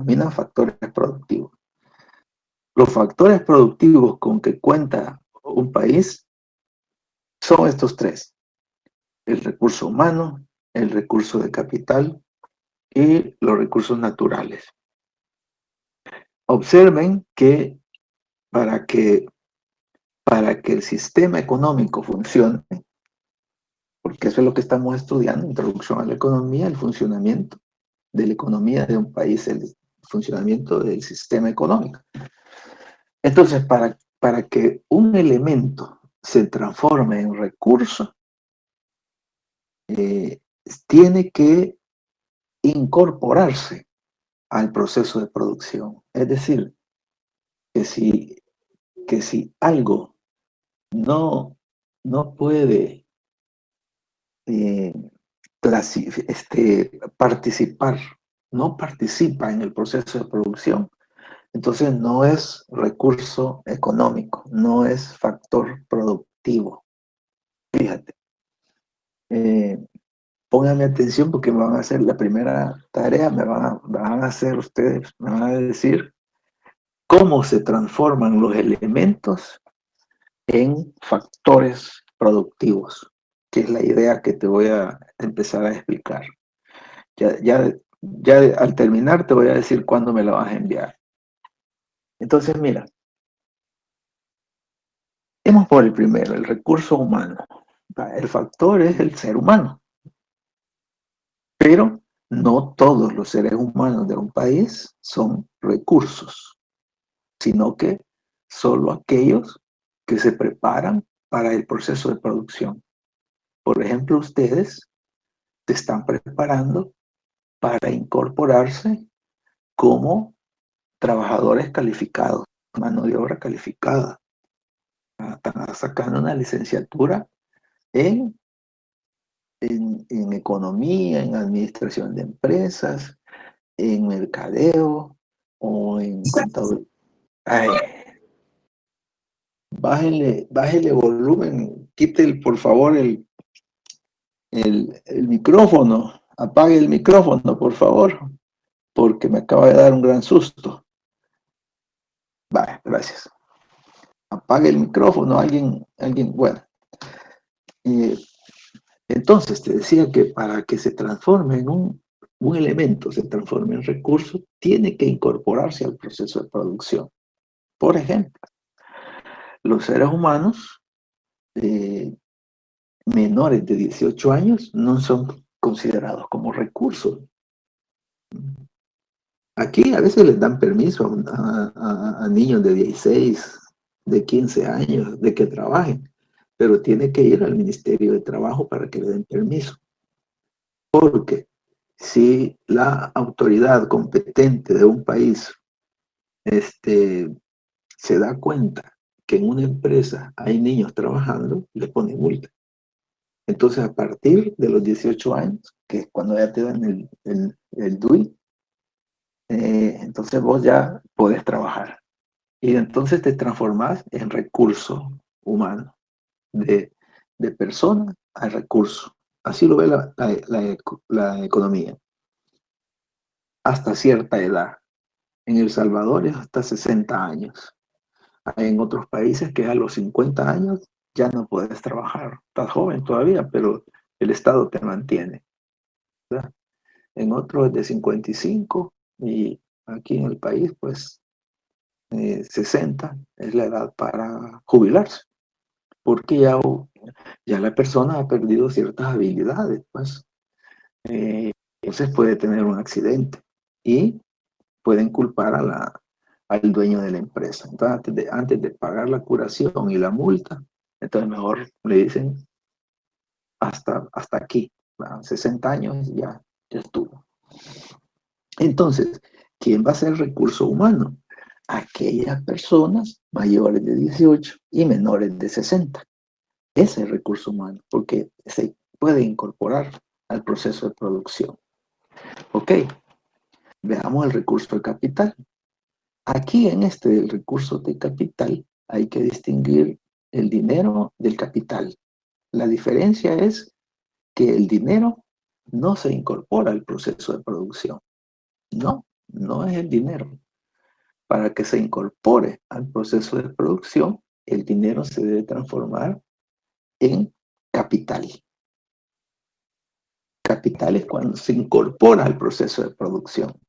denominan factores productivos. Los factores productivos con que cuenta un país son estos tres: el recurso humano, el recurso de capital y los recursos naturales. Observen que para que, para que el sistema económico funcione, porque eso es lo que estamos estudiando, introducción a la economía, el funcionamiento de la economía de un país, el funcionamiento del sistema económico. Entonces, para que un elemento se transforme en recurso, tiene que incorporarse al proceso de producción. Es decir, que si algo no puede eh, participar, no participa en el proceso de producción, entonces no es recurso económico, no es factor productivo. Fíjate. Pónganme atención porque me van a hacer la primera tarea, van a hacer ustedes, me van a decir cómo se transforman los elementos en factores productivos, que es la idea que te voy a empezar a explicar. Ya al terminar te voy a decir cuándo me la vas a enviar. Entonces, mira, vamos por el primero, el recurso humano. El factor es el ser humano, pero no todos los seres humanos de un país son recursos, sino que solo aquellos que se preparan para el proceso de producción. Por ejemplo, ustedes se están preparando para incorporarse como trabajadores calificados, mano de obra calificada. Están sacando una licenciatura en, en economía, en administración de empresas, en mercadeo o en contaduría. Bájele volumen, quite por favor el micrófono, apague el micrófono, por favor, porque me acaba de dar un gran susto. Vale, gracias. Apague el micrófono, alguien, bueno. Entonces, te decía que para que se transforme en un elemento, se transforme en recurso, tiene que incorporarse al proceso de producción. Por ejemplo, los seres humanos menores de 18 años no son considerados como recursos. Aquí a veces les dan permiso a niños de 16, de 15 años, de que trabajen, pero tiene que ir al Ministerio de Trabajo para que le den permiso. Porque si la autoridad competente de un país se da cuenta que en una empresa hay niños trabajando, le pone multa. Entonces, a partir de los 18 años, que es cuando ya te dan el DUI, entonces vos ya podés trabajar. Y entonces te transformás en recurso humano, de persona a recurso. Así lo ve la economía. Hasta cierta edad. En El Salvador es hasta 60 años. En otros países que a los 50 años ya no puedes trabajar. Estás joven todavía, pero el Estado te mantiene, ¿verdad? En otros es de 55 y aquí en el país, pues 60 es la edad para jubilarse, porque ya la persona ha perdido ciertas habilidades, pues. Entonces puede tener un accidente y pueden culpar al dueño de la empresa. Entonces, antes de pagar la curación y la multa, entonces mejor le dicen hasta aquí, ¿verdad? 60 años ya estuvo. Entonces, ¿quién va a ser el recurso humano? Aquellas personas mayores de 18 y menores de 60. Ese es el recurso humano, porque se puede incorporar al proceso de producción. Ok, veamos el recurso de capital. Aquí en el recurso de capital hay que distinguir el dinero del capital. La diferencia es que el dinero no se incorpora al proceso de producción. No, no es el dinero. Para que se incorpore al proceso de producción, el dinero se debe transformar en capital. Capital es cuando se incorpora al proceso de producción.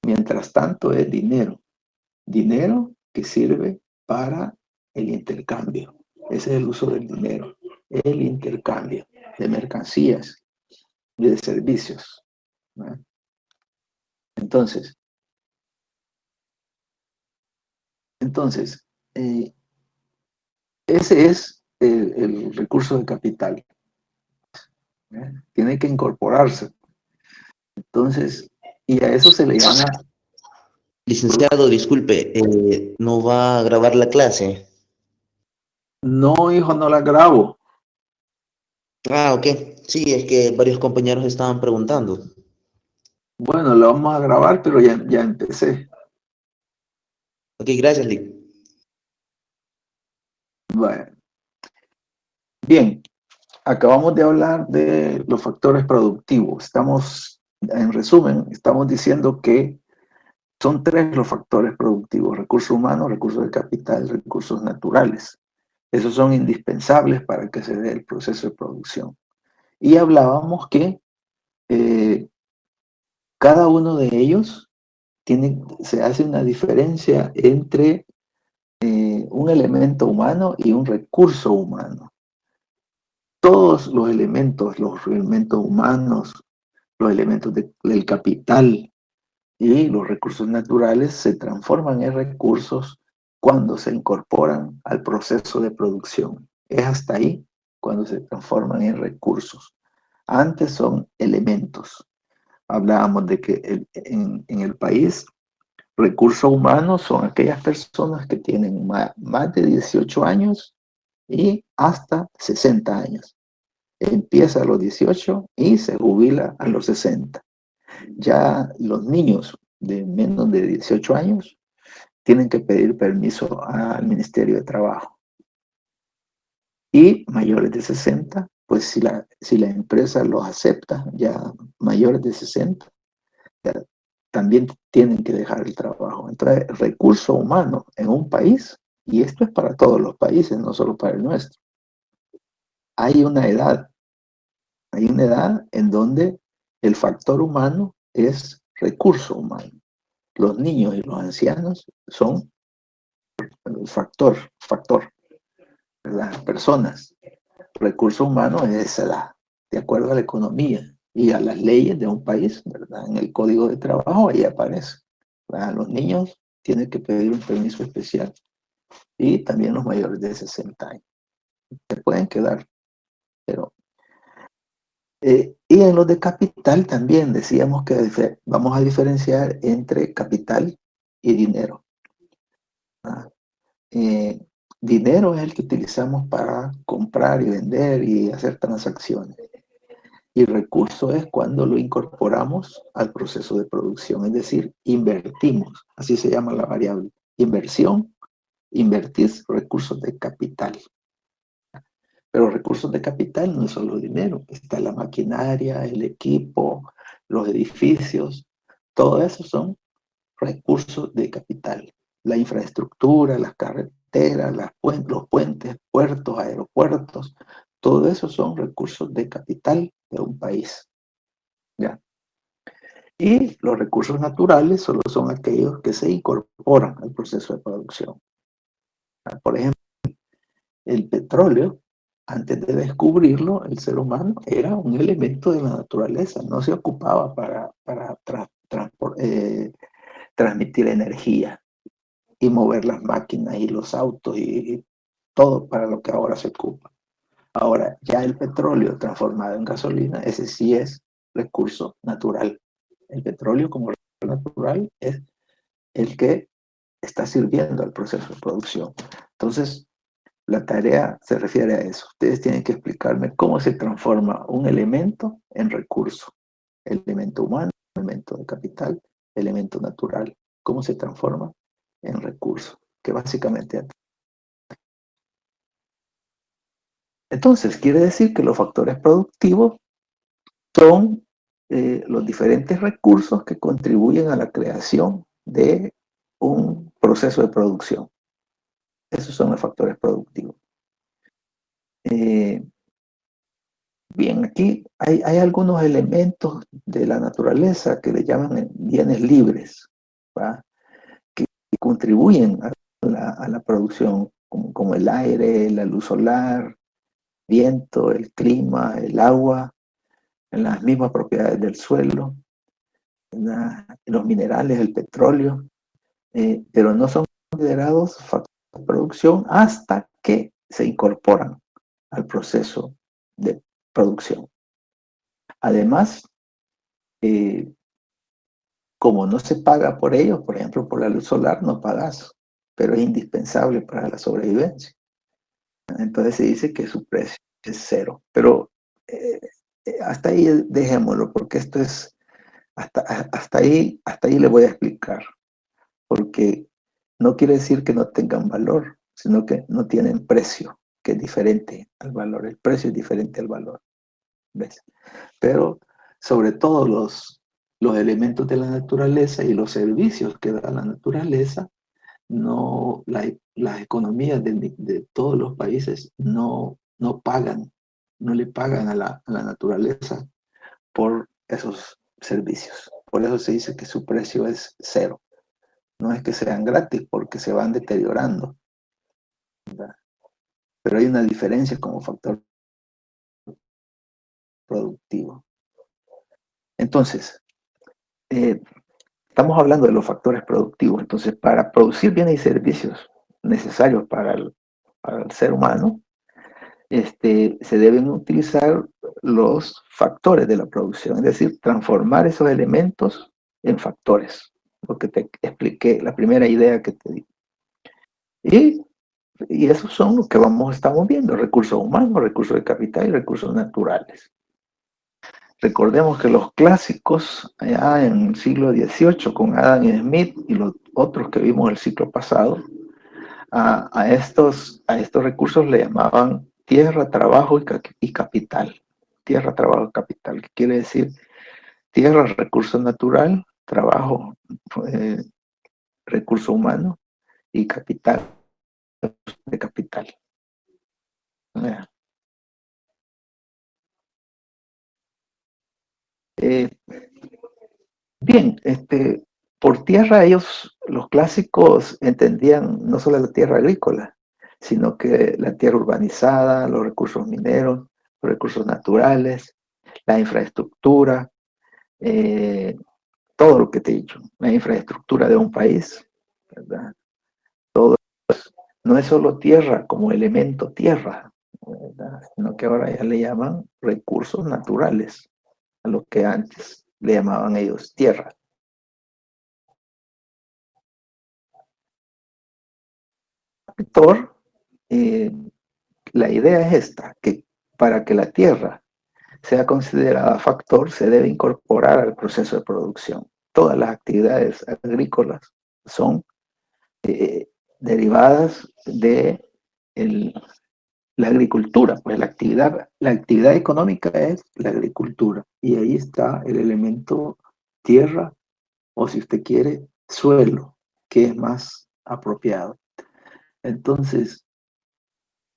Mientras tanto es dinero. Dinero que sirve para el intercambio. Ese es el uso del dinero. El intercambio de mercancías y de servicios, ¿no? Entonces, entonces ese es el recurso de capital, ¿eh? Tiene que incorporarse. Entonces, y a eso se le llama, Licenciado, disculpe, ¿no va a grabar la clase? no, hijo, no la grabo. Ah, ok. Sí, es que varios compañeros estaban preguntando. Bueno, la vamos a grabar, pero ya empecé. Ok, gracias, Lick. Bueno, bien, acabamos de hablar de los factores productivos. Estamos, en resumen, estamos diciendo que son tres los factores productivos: recursos humanos, recursos de capital, recursos naturales. Esos son indispensables para que se dé el proceso de producción. Y hablábamos que eh, cada uno de ellos se hace una diferencia entre un elemento humano y un recurso humano. Todos los elementos humanos, los elementos del capital y los recursos naturales se transforman en recursos cuando se incorporan al proceso de producción. Es hasta ahí cuando se transforman en recursos. Antes son elementos. Hablábamos de que en el país recursos humanos son aquellas personas que tienen más de 18 años y hasta 60 años. Empieza a los 18 y se jubila a los 60. Ya los niños de menos de 18 años tienen que pedir permiso al Ministerio de Trabajo. Y mayores de 60, pues si la empresa los acepta, ya mayores de 60, ya también tienen que dejar el trabajo. Entonces, recurso humano en un país, y esto es para todos los países, no solo para el nuestro, hay una edad, hay una edad en donde el factor humano es recurso humano. Los niños y los ancianos son factor, ¿verdad? Personas. Recurso humano es esa edad, de acuerdo a la economía y a las leyes de un país, ¿verdad? En el código de trabajo ahí aparece, ¿verdad? Los niños tienen que pedir un permiso especial y también los mayores de 60 años. Se pueden quedar, pero... y en los de capital también decíamos que vamos a diferenciar entre capital y dinero, ¿verdad? Eh, Dinero es el que utilizamos para comprar y vender y hacer transacciones. Y recurso es cuando lo incorporamos al proceso de producción, es decir, invertimos, así se llama la variable. Inversión, invertir recursos de capital. Pero recursos de capital no es solo dinero, está la maquinaria, el equipo, los edificios, todo eso son recursos de capital. La infraestructura, las carreteras, los puentes, puertos, aeropuertos, todo eso son recursos de capital de un país, ¿ya? Y los recursos naturales solo son aquellos que se incorporan al proceso de producción. Por ejemplo, el petróleo, antes de descubrirlo, el ser humano era un elemento de la naturaleza, no se ocupaba para transmitir energía y mover las máquinas y los autos y todo para lo que ahora se ocupa. Ahora, ya el petróleo transformado en gasolina, ese sí es recurso natural. El petróleo como recurso natural es el que está sirviendo al proceso de producción. Entonces, la tarea se refiere a eso. Ustedes tienen que explicarme cómo se transforma un elemento en recurso. Elemento humano, elemento de capital, elemento natural. ¿Cómo se transforma en recurso? Que básicamente... Entonces, quiere decir que los factores productivos son los diferentes recursos que contribuyen a la creación de un proceso de producción. Esos son los factores productivos. Bien, aquí hay algunos elementos de la naturaleza que le llaman bienes libres, ¿va? Que contribuyen a la producción, como el aire, la luz solar, viento, el clima, el agua, las mismas propiedades del suelo, los minerales, el petróleo, pero no son considerados factores de producción hasta que se incorporan al proceso de producción. Además, como no se paga por ellos, por ejemplo, por la luz solar no pagas, pero es indispensable para la sobrevivencia. Entonces se dice que su precio es cero. Pero eh, hasta ahí dejémoslo, porque esto es, hasta ahí le voy a explicar, porque no quiere decir que no tengan valor, sino que no tienen precio, que es diferente al valor. El precio es diferente al valor, ¿ves? Pero sobre todo los elementos de la naturaleza y los servicios que da la naturaleza, no, las economías de todos los países no pagan, no le pagan a la naturaleza por esos servicios. Por eso se dice que su precio es cero. No es que sean gratis porque se van deteriorando, ¿verdad? Pero hay una diferencia como factor productivo. Entonces, estamos hablando de los factores productivos. Entonces, para producir bienes y servicios necesarios para el ser humano, se deben utilizar los factores de la producción, es decir, transformar esos elementos en factores, lo que te expliqué, la primera idea que te di. Y esos son los que estamos viendo, recursos humanos, recursos de capital y recursos naturales. Recordemos que los clásicos, allá en el siglo XVIII, con Adam Smith y los otros que vimos el siglo pasado, a estos recursos le llamaban tierra, trabajo y capital. Tierra, trabajo y capital, que quiere decir tierra, recurso natural, trabajo, eh, recurso humano y capital, de capital. Eh, Bien, por tierra ellos, los clásicos, entendían no solo la tierra agrícola, sino que la tierra urbanizada, los recursos mineros, los recursos naturales, la infraestructura, eh, todo lo que te he dicho, la infraestructura de un país, ¿verdad? Todo no es solo tierra como elemento tierra, ¿verdad? Sino que ahora ya le llaman recursos naturales, a lo que antes le llamaban ellos tierra. Factor, la idea es esta, que para que la tierra sea considerada factor, se debe incorporar al proceso de producción. Todas las actividades agrícolas son derivadas de la agricultura, pues la actividad económica es la agricultura, y ahí está el elemento tierra, o si usted quiere, suelo, que es más apropiado. Entonces,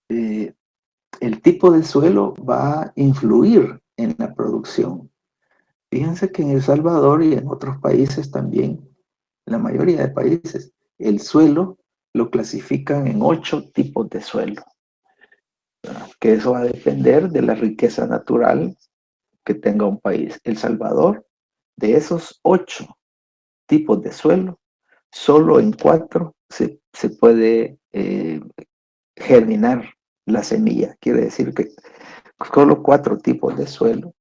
el tipo de suelo va a influir en la producción. Fíjense que en El Salvador y en otros países también, en la mayoría de países, el suelo lo clasifican en 8 tipos de suelo, ¿verdad? Que eso va a depender de la riqueza natural que tenga un país. El Salvador, de esos 8 tipos de suelo, solo en 4 se puede germinar la semilla. Quiere decir que solo 4 tipos de suelo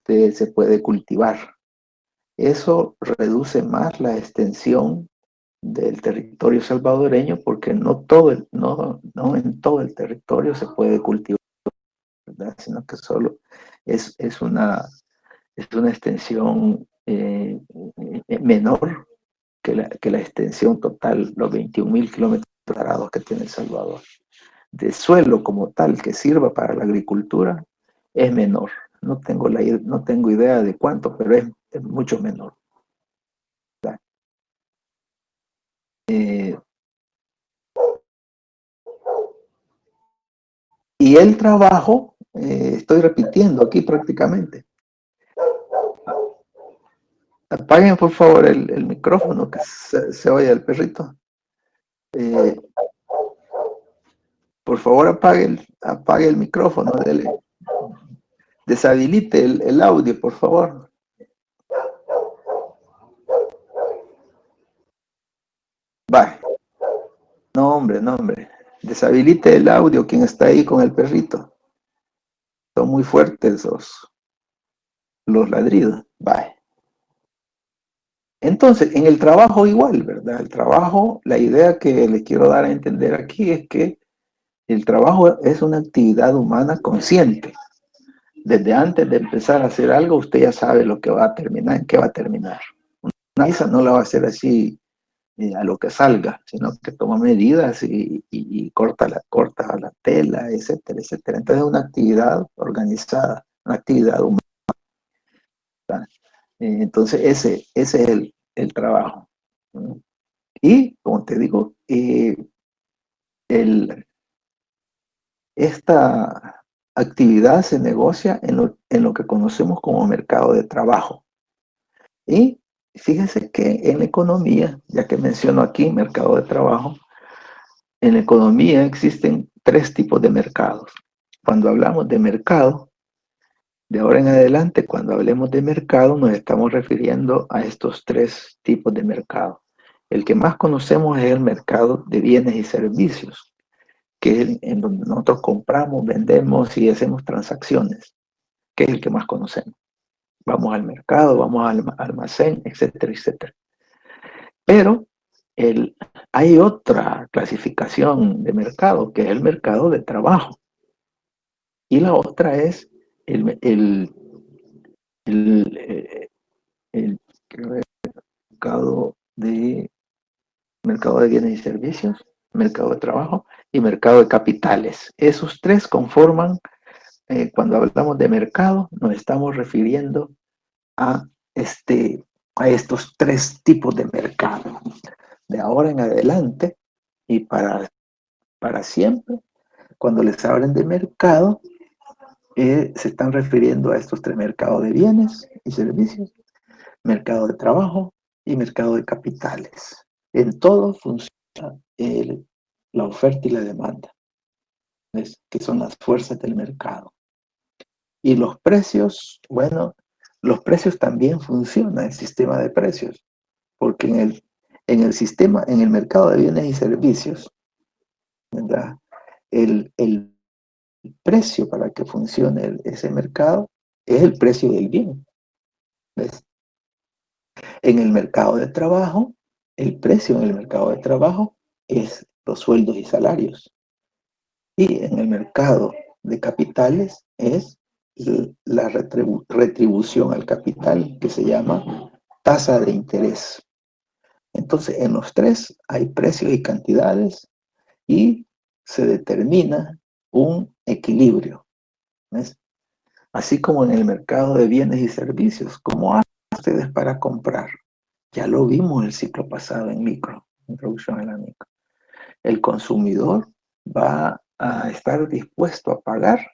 se puede cultivar. Eso reduce más la extensión del territorio salvadoreño porque no en todo el territorio se puede cultivar, ¿verdad? Sino que solo es una extensión menor que la extensión total, los 21.000 kilómetros cuadrados que tiene El Salvador. De suelo como tal que sirva para la agricultura es menor. no tengo idea de cuánto, pero es mucho menor. Eh, y el trabajo, estoy repitiendo aquí prácticamente. Apaguen por favor el micrófono, que se oye el perrito. Por favor apague el micrófono, deshabilite el audio, por favor. Va. No, hombre, no, hombre. Deshabilite el audio, quien está ahí con el perrito. Son muy fuertes los ladridos. Va. Entonces, en el trabajo igual, ¿verdad? El trabajo, la idea que le quiero dar a entender aquí es que el trabajo es una actividad humana consciente. Desde antes de empezar a hacer algo, usted ya sabe lo que va a terminar, en qué va a terminar. Una misa no la va a hacer así a lo que salga, sino que toma medidas y corta la tela, etcétera, etcétera. Entonces es una actividad organizada, una actividad humana. Entonces ese es el trabajo. Y, como te digo, esta actividad se negocia en lo que conocemos como mercado de trabajo. Y fíjense que en la economía, ya que menciono aquí mercado de trabajo, en la economía existen tres tipos de mercados. Cuando hablamos de mercado, de ahora en adelante, cuando hablemos de mercado, nos estamos refiriendo a estos tres tipos de mercado. El que más conocemos es el mercado de bienes y servicios, que es en donde nosotros compramos, vendemos y hacemos transacciones, que es el que más conocemos. Vamos al mercado, vamos al almacén, etcétera, etcétera. Pero hay otra clasificación de mercado, que es el mercado de trabajo. Y la otra es el, el, el, el mercado mercado de bienes y servicios, mercado de trabajo y mercado de capitales. Esos tres conforman, cuando hablamos de mercado, nos estamos refiriendo a, a estos tres tipos de mercado. De ahora en adelante y para siempre, cuando les hablen de mercado, se están refiriendo a estos tres mercados de bienes y servicios, mercado de trabajo y mercado de capitales. En todo funciona la oferta y la demanda, que son las fuerzas del mercado. Y los precios, bueno, los precios también funcionan, el sistema de precios, porque en el sistema, en el mercado de bienes y servicios, ¿verdad? El precio para que funcione ese mercado es el precio del bien. ¿Ves? En el mercado de trabajo, el precio en el mercado de trabajo es los sueldos y salarios. Y en el mercado de capitales es la retribución al capital, que se llama tasa de interés. Entonces, en los tres hay precios y cantidades y se determina un equilibrio. ¿Ves? Así como en el mercado de bienes y servicios. ¿Cómo hacen ustedes para comprar? Ya lo vimos el ciclo pasado en micro, introducción en la micro. El consumidor va a estar dispuesto a pagar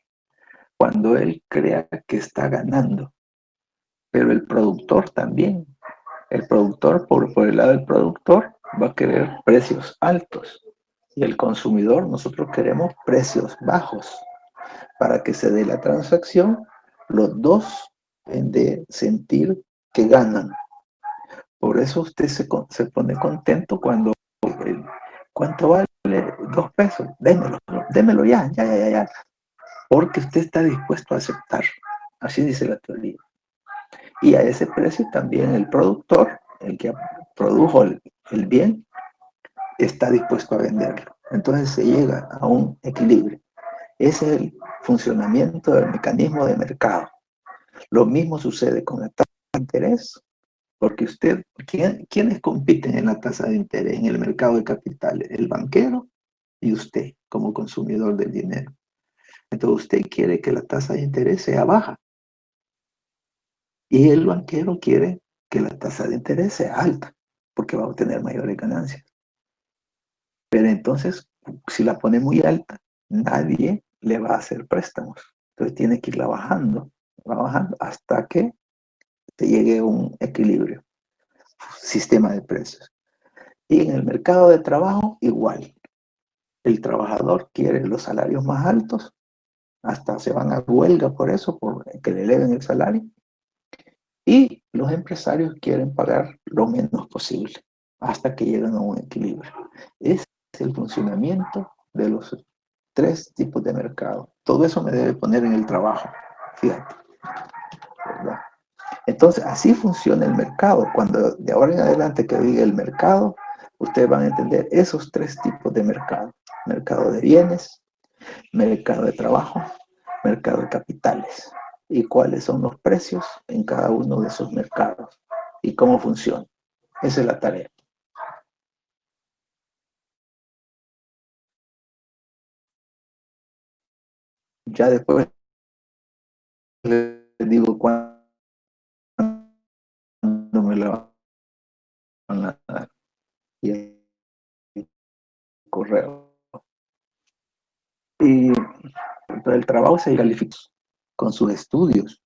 cuando él crea que está ganando. Pero el productor también. El productor, por el lado del productor, va a querer precios altos. Y el consumidor, nosotros queremos precios bajos. Para que se dé la transacción, los dos deben de sentir que ganan. Por eso usted se pone contento cuando ¿cuánto vale? 2 pesos. Démelo ya, ya. Porque usted está dispuesto a aceptar. Así dice la teoría. Y a ese precio también el productor, el que produjo el bien, está dispuesto a venderlo. Entonces se llega a un equilibrio. Ese es el funcionamiento del mecanismo de mercado. Lo mismo sucede con la tasa de interés, porque ¿quiénes compiten en la tasa de interés en el mercado de capitales? El banquero y usted como consumidor del dinero. Entonces usted quiere que la tasa de interés sea baja, Y el banquero quiere que la tasa de interés sea alta, porque va a obtener mayores ganancias. Pero entonces, si la pone muy alta, nadie le va a hacer préstamos. Entonces tiene que irla bajando, va bajando hasta que se llegue a un equilibrio, sistema de precios. Y en el mercado de trabajo, igual. El trabajador quiere los salarios más altos, hasta se van a huelga por eso, por que le eleven el salario. Y los empresarios quieren pagar lo menos posible, hasta que llegan a un equilibrio. Ese es el funcionamiento de los tres tipos de mercado. Todo eso me debe poner en el trabajo, fíjate, ¿verdad? Entonces, así funciona el mercado. Cuando de ahora en adelante que diga el mercado, ustedes van a entender esos tres tipos de mercado. Mercado de bienes, mercado de trabajo, mercado de capitales. Y cuáles son los precios en cada uno de esos mercados. Y cómo funciona. Esa es la tarea. Ya después les digo cuándo me la van a dar. Y el correo. Y el trabajo se califica con sus estudios.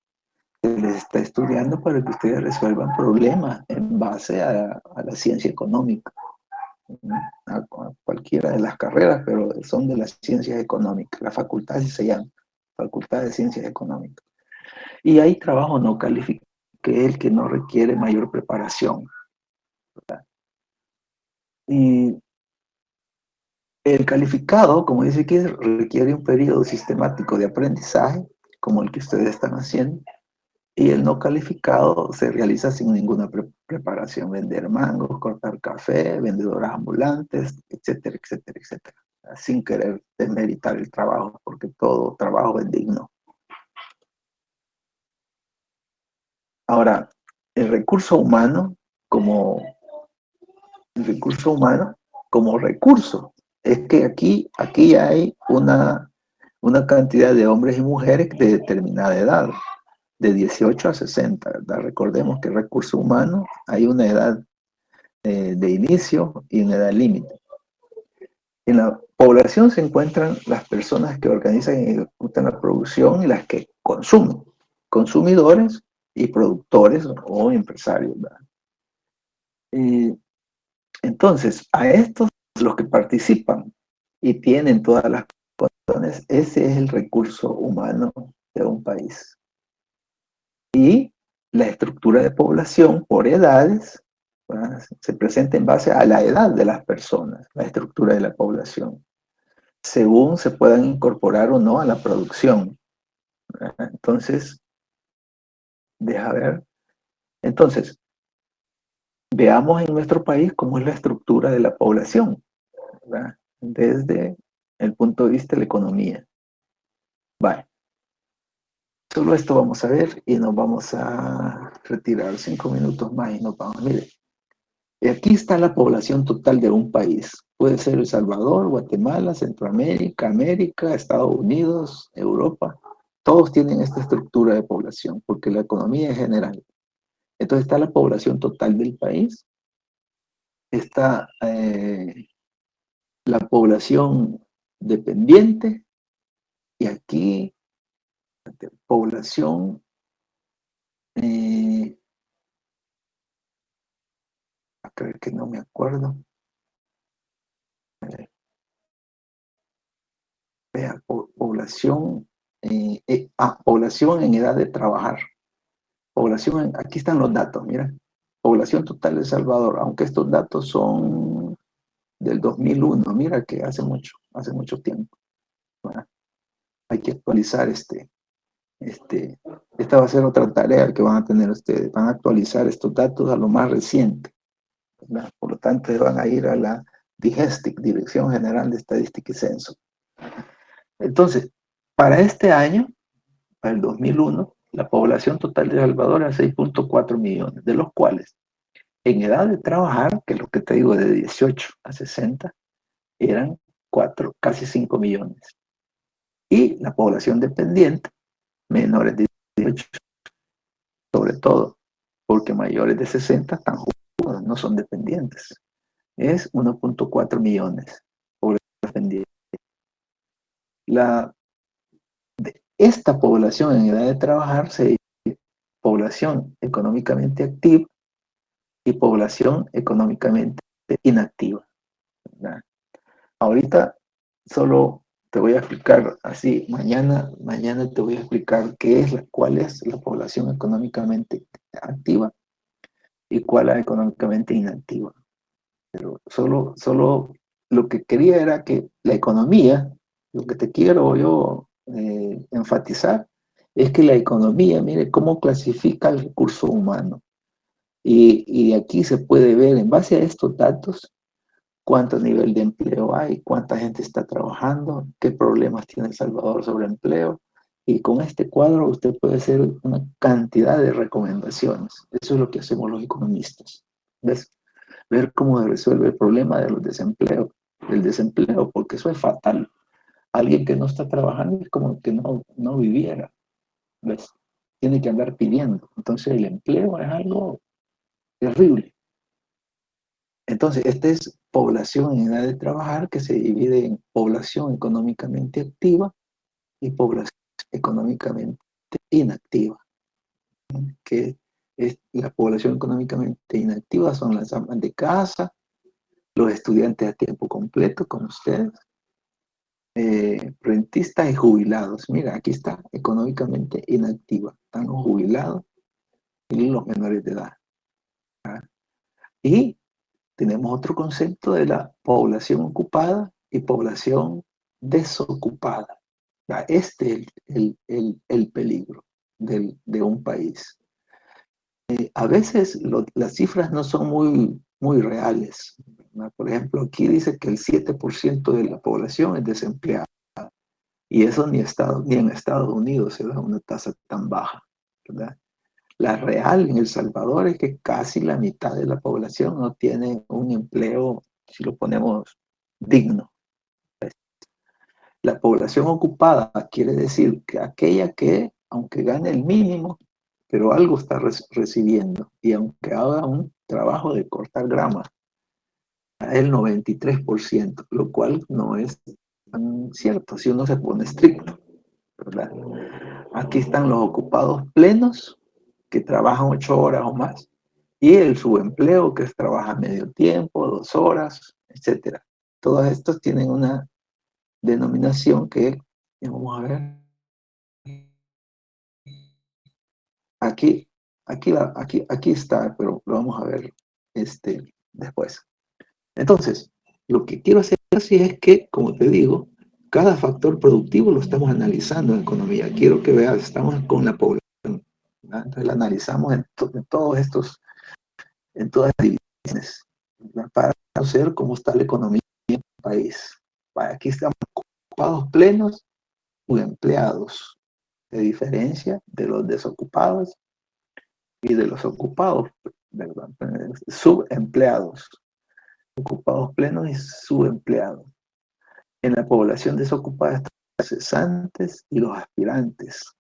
Se les está estudiando para que ustedes resuelvan problemas en base a la ciencia económica, a cualquiera de las carreras, pero son de las ciencias económicas. La facultad así se llama, Facultad de Ciencias Económicas. Y hay trabajo no calificado, que es el que no requiere mayor preparación, ¿verdad? Y el calificado, como dice aquí, requiere un periodo sistemático de aprendizaje, como el que ustedes están haciendo, y el no calificado se realiza sin ninguna preparación, vender mangos, cortar café, vendedores ambulantes, etcétera, etcétera, etcétera, sin querer desmeritar el trabajo, porque todo trabajo es digno. Ahora, el recurso humano como el recurso humano como recurso. Es que aquí hay una cantidad de hombres y mujeres de determinada edad, de 18 a 60, ¿verdad? Recordemos que el recurso humano hay una edad de inicio y una edad límite. En la población se encuentran las personas que organizan y ejecutan la producción y las que consumen, consumidores y productores o empresarios, ¿verdad? Entonces, a estos, los que participan y tienen todas las condiciones, ese es el recurso humano de un país. Y la estructura de población por edades, ¿verdad? Se presenta en base a la edad de las personas, la estructura de la población, según se puedan incorporar o no a la producción, ¿verdad? Entonces, deja ver. Entonces, veamos en nuestro país cómo es la estructura de la población, ¿verdad? Desde el punto de vista de la economía. Vale, solo esto vamos a ver y nos vamos a retirar 5 minutos más y nos vamos. Mire, y aquí está la población total de un país. Puede ser El Salvador, Guatemala, Centroamérica, América, Estados Unidos, Europa. Todos tienen esta estructura de población porque la economía es general. Entonces está la población total del país, está la población dependiente y aquí población eh, creo que no me acuerdo. Vea, población, población en edad de trabajar. Población, aquí están los datos, mira. Población total de El Salvador, aunque estos datos son del 2001, mira que hace mucho tiempo. Bueno, hay que actualizar esta va a ser otra tarea que van a tener ustedes, van a actualizar estos datos a lo más reciente, ¿verdad? Por lo tanto, van a ir a la DIGESTIC, Dirección General de Estadística y Censo. Entonces, para este año, para el 2001, la población total de El Salvador era 6.4 millones, de los cuales en edad de trabajar, que es lo que te digo de 18 a 60, eran 4, casi 5 millones. Y la población dependiente, menores de 18, sobre sobre todo, porque mayores de 60 están jubilados, no son dependientes. Es 1.4 millones pobres dependientes. Esta población en edad de trabajar se divide población económicamente activa y población económicamente inactiva, ¿verdad? Ahorita solo te voy a explicar así, mañana te voy a explicar cuál es la población económicamente activa y cuál es económicamente inactiva. Pero solo lo que quería era que la economía, lo que te quiero yo enfatizar, es que la economía, mire cómo clasifica el recurso humano. Y aquí se puede ver, en base a estos datos, cuánto nivel de empleo hay, cuánta gente está trabajando, qué problemas tiene El Salvador sobre empleo. Y con este cuadro usted puede hacer una cantidad de recomendaciones. Eso es lo que hacemos los economistas. ¿Ves? Ver cómo se resuelve el problema del desempleo, porque eso es fatal. Alguien que no está trabajando es como que no viviera. ¿Ves? Tiene que andar pidiendo. Entonces el empleo es algo terrible. Entonces, esta es población en edad de trabajar que se divide en población económicamente activa y población económicamente inactiva, que es la población económicamente inactiva son las amas de casa, los estudiantes a tiempo completo, como ustedes, rentistas y jubilados. Mira, aquí está, económicamente inactiva. Están los jubilados y los menores de edad. ¿Ah? Y tenemos otro concepto de la población ocupada y población desocupada. Este es el peligro de un país. A veces las cifras no son muy reales, ¿verdad? Por ejemplo, aquí dice que el 7% de la población es desempleada. Y eso ni en Estados Unidos se da una tasa tan baja, ¿verdad? La real en El Salvador es que casi la mitad de la población no tiene un empleo, si lo ponemos, digno. La población ocupada quiere decir que aquella que, aunque gane el mínimo, pero algo está recibiendo, y aunque haga un trabajo de cortar grama, es el 93%, lo cual no es tan cierto si uno se pone estricto, ¿verdad? Aquí están los ocupados plenos, que trabajan 8 horas o más, y el subempleo, que es trabaja medio tiempo, 2 horas, etcétera. Todos estos tienen una denominación que, vamos a ver, aquí, aquí está, pero lo vamos a ver después. Entonces, lo que quiero hacer así es que, como te digo, cada factor productivo lo estamos analizando en economía. Quiero que veas, estamos con la población, ¿verdad? Entonces la analizamos en todos estos, en todas las divisiones, ¿verdad? Para conocer cómo está la economía del país. Aquí estamos ocupados plenos o empleados, de diferencia de los desocupados y de los ocupados, ¿verdad? Subempleados, ocupados plenos y subempleados. En la población desocupada están los cesantes y los aspirantes,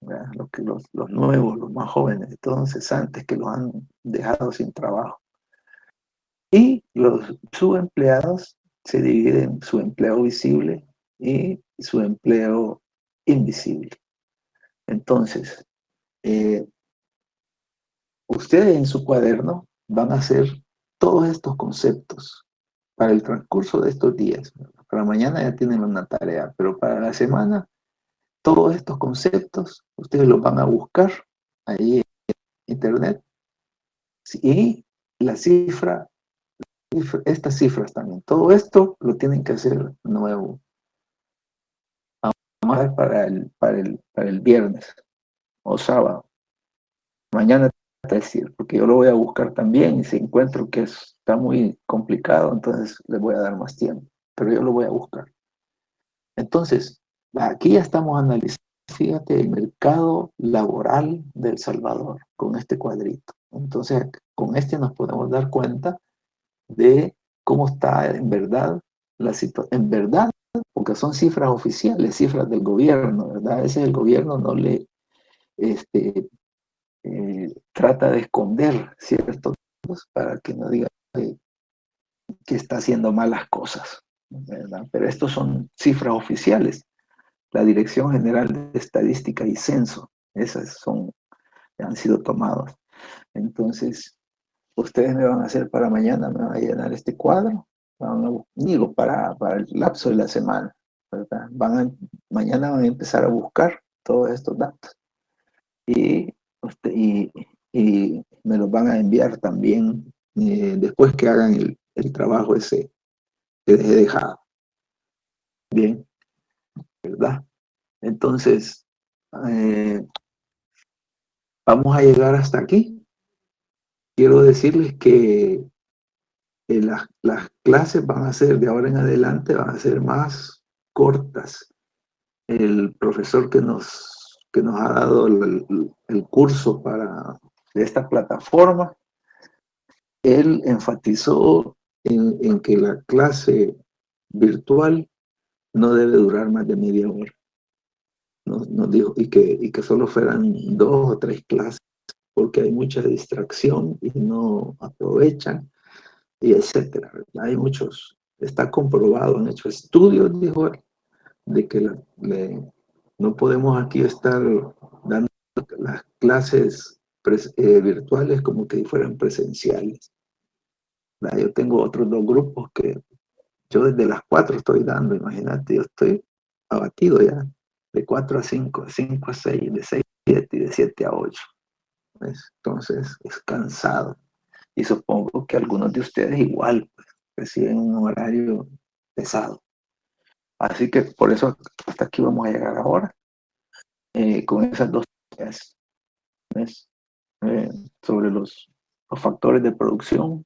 los nuevos, los más jóvenes, todos cesantes que los han dejado sin trabajo. Y los subempleados se dividen en su empleo visible y su empleo invisible. Entonces, ustedes en su cuaderno van a hacer todos estos conceptos para el transcurso de estos días. Para mañana ya tienen una tarea, pero para la semana, todos estos conceptos, ustedes los van a buscar ahí en internet y la cifra, estas cifras también. Todo esto lo tienen que hacer nuevo. Vamos a ver para el viernes o sábado. Mañana te decir, porque yo lo voy a buscar también y si encuentro que está muy complicado, entonces le voy a dar más tiempo, pero yo lo voy a buscar. Entonces, aquí ya estamos analizando, fíjate, el mercado laboral de El Salvador con este cuadrito. Entonces, con este nos podemos dar cuenta de cómo está en verdad la situación, en verdad, porque son cifras oficiales, cifras del gobierno, ¿verdad? A veces el gobierno no le, trata de esconder ciertos datos para que no diga que está haciendo malas cosas, ¿verdad? Pero estos son cifras oficiales. La Dirección General de Estadística y Censo, esas son, han sido tomadas. Entonces, ustedes me van a hacer para mañana, me van a llenar este cuadro, digo, para el lapso de la semana, ¿verdad? Mañana van a empezar a buscar todos estos datos y, usted, y me los van a enviar también después que hagan el trabajo ese que les he dejado. Bien, ¿verdad? Entonces, eh, vamos a llegar hasta aquí. Quiero decirles que las clases van a ser, de ahora en adelante, van a ser más cortas. El profesor que nos ha dado el curso de esta plataforma, él enfatizó en que la clase virtual no debe durar más de media hora. Nos dijo, y que solo fueran 2 o 3 clases, porque hay mucha distracción y no aprovechan, y etcétera. Hay muchos, está comprobado, han hecho estudios, dijo él, de que no podemos aquí estar dando las clases virtuales como que fueran presenciales. Yo tengo otros 2 grupos que yo desde las 4 estoy dando, imagínate, yo estoy abatido ya, de 4 a 5, de 5 a 6, de 6 a 7 y de 7 a 8. ¿Ves? Entonces es cansado. Y supongo que algunos de ustedes igual pues, reciben un horario pesado. Así que por eso hasta aquí vamos a llegar ahora, con esas 2 tareas, sobre los factores de producción,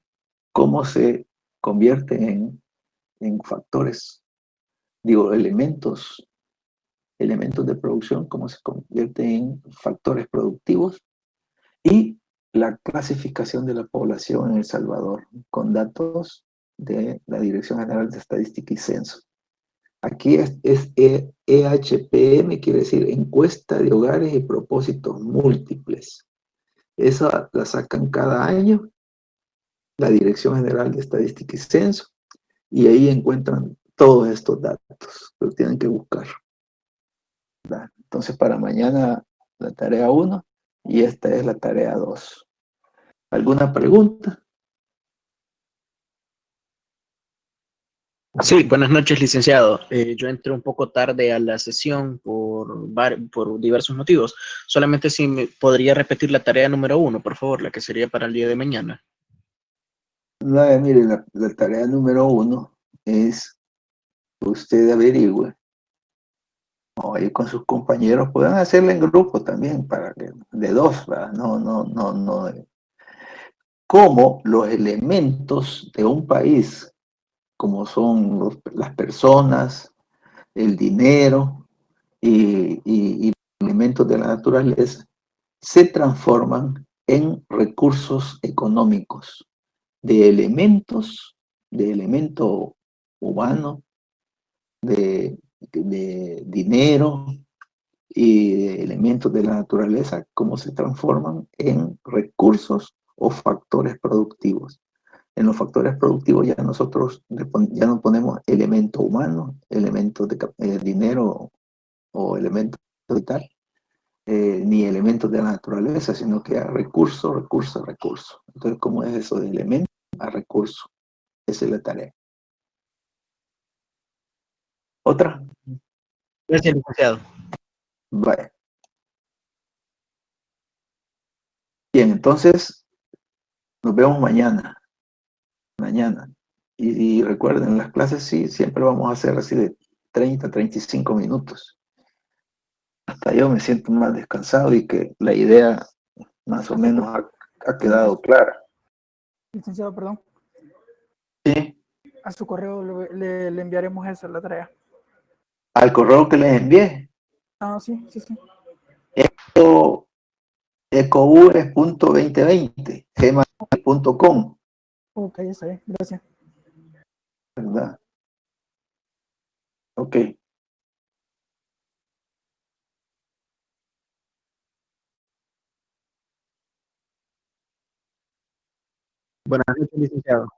cómo se convierten en factores, digo, elementos de producción, cómo se convierten en factores productivos, y la clasificación de la población en El Salvador con datos de la Dirección General de Estadística y Censo. Aquí es EHPM, quiere decir Encuesta de Hogares y Propósitos Múltiples. Esa la sacan cada año la Dirección General de Estadística y Censo, y ahí encuentran todos estos datos, los tienen que buscar. ¿Verdad? Entonces, para mañana la tarea 1 y esta es la tarea 2. ¿Alguna pregunta? Sí, buenas noches, licenciado. Yo entré un poco tarde a la sesión por diversos motivos. Solamente si me podría repetir la tarea número 1, por favor, la que sería para el día de mañana. Mire, la tarea número 1 es que usted averigüe, o ahí con sus compañeros, pueden hacerla en grupo también, de 2, ¿verdad? No. Cómo los elementos de un país, como son las personas, el dinero y elementos de la naturaleza, se transforman en recursos económicos, de elemento humano, de dinero y de elementos de la naturaleza, cómo se transforman en recursos o factores productivos. En los factores productivos ya nosotros ya no ponemos elementos humanos, elementos de dinero o elementos de tal, ni elementos de la naturaleza, sino que a recurso, recurso, recurso. Entonces, ¿cómo es eso de elemento a recurso? Esa es la tarea. ¿Otra? Gracias, licenciado. Vale. Bien, entonces nos vemos mañana. Mañana. Y recuerden, las clases sí, siempre vamos a hacer así de 30, 35 minutos. Hasta yo me siento más descansado y que la idea más o menos ha quedado clara. Licenciado, perdón. Sí. A su correo le enviaremos esa, la tarea. Al correo que les envié, Ah, sí. ecov.2020, gmail.com, Ok, está bien, gracias. ¿verdad? Ok. Buenas noches, licenciado.